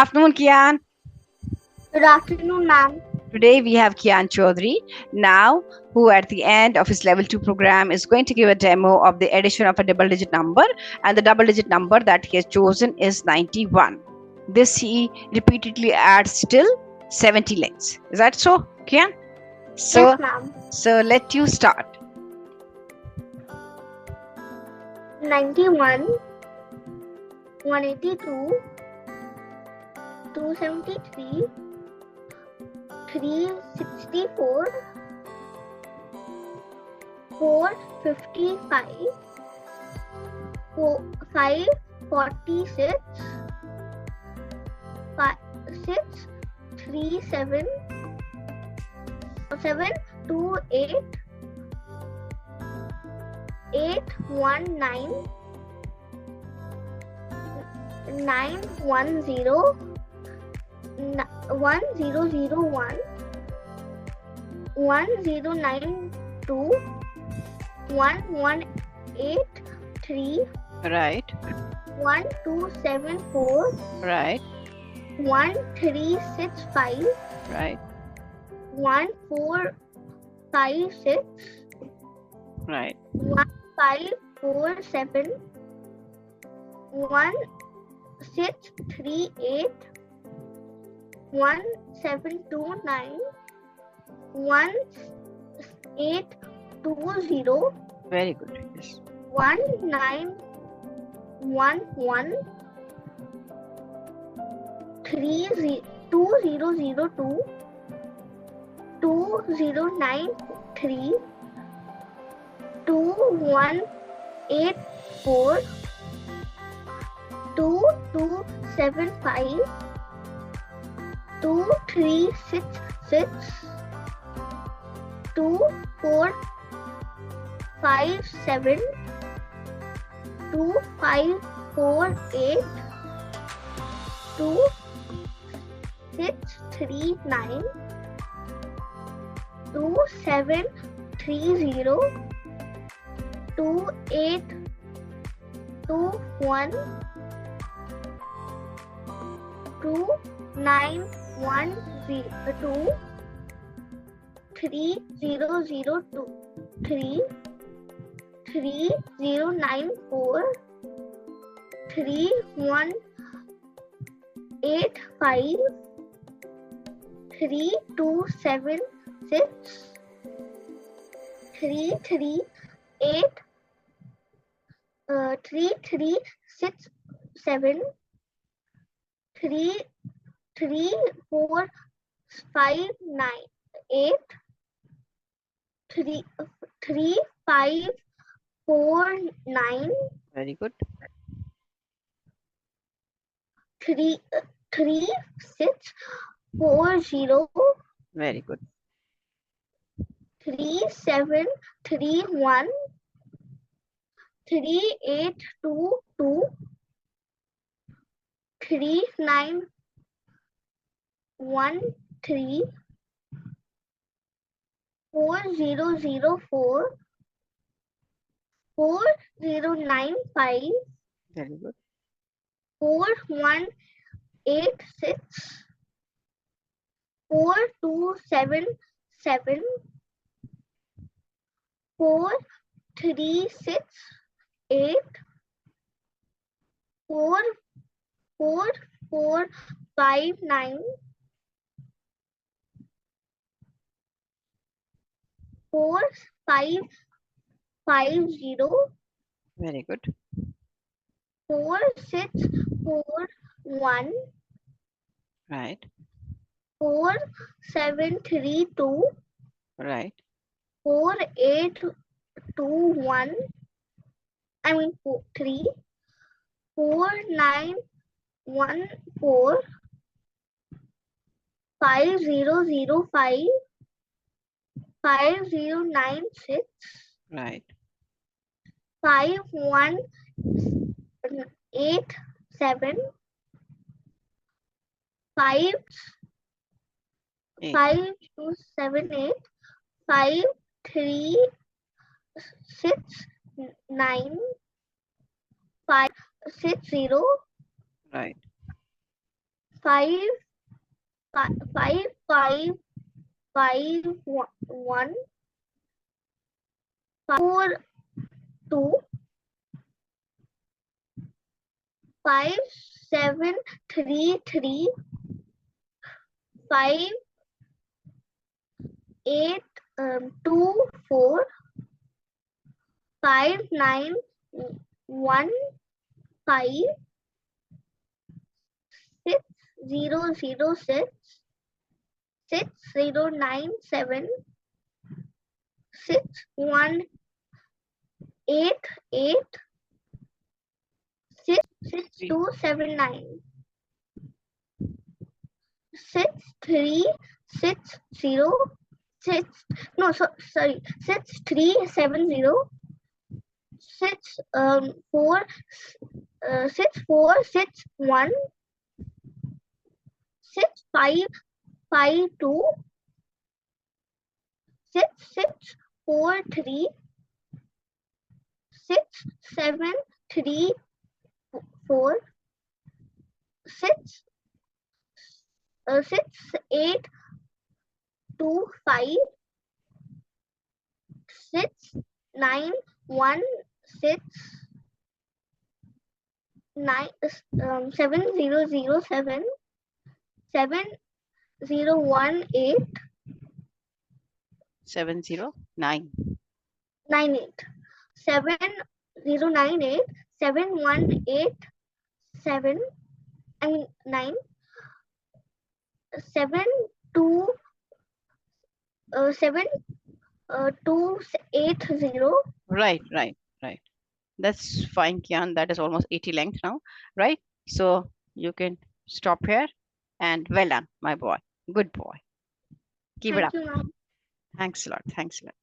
afternoon, Kiyaan. Good afternoon, ma'am. Today we have Kiyaan Chowdhary, now who at the end of his level 2 program is going to give a demo of the addition of a double digit number, and the double digit number that he has chosen is 91. This he repeatedly adds till 70 lengths. Is that so, Kiyaan? Yes, ma'am. So let you start. 91, 182, 273, 364, 455, 546, 637, 728, 819, 910, 1001, 1092, 1183, Right, 1274, right, 1365, right, 1456, right, 1547, 1638, 1729, 1820, very good. Yes. 1911, 2002, 2093, 2184, 2275, 2366, 2457, 2548, 2639, 2730, 2821, 2912, 3002, 3094, 3185, 3276, 338, 3367, 33458, 3549, Very good. 3640, Very good. 3731, 3822, 3913, 4004, 4095, Very good. 4186, 4277, 4368, 44459, 4550, Very good. 4641, Right, 4732, right, 4821, 3, 4914, 5005, 5096, right, 5187, 5, 8. 5278, 5369, 560, Right, 5 5 5 5 1 4 2 5 7 3 3 5 8 2 4 5 9 1 5 6 0 0 6 6 0 9 7 6 1 8 8 6 6 2 7 9 6 3 6 0 6 no sorry 6 3 7 0 6 4 6 4 6 1 6 5 5 2 6 6 4 3 6 7 3 4 6 6 8 2 5 6 9 1 6 9 7 0 0 7 7 0 1 8 709. 9 8 7 0 9 8 7 1 8 7 and 9 7 2 7 2 8 0. Right. That's fine, Kian. That is almost 80 length now, right? So you can stop here, and well done, my boy. Good boy. Keep it Thank up. you, ma'am. Thanks a lot. Thanks a lot.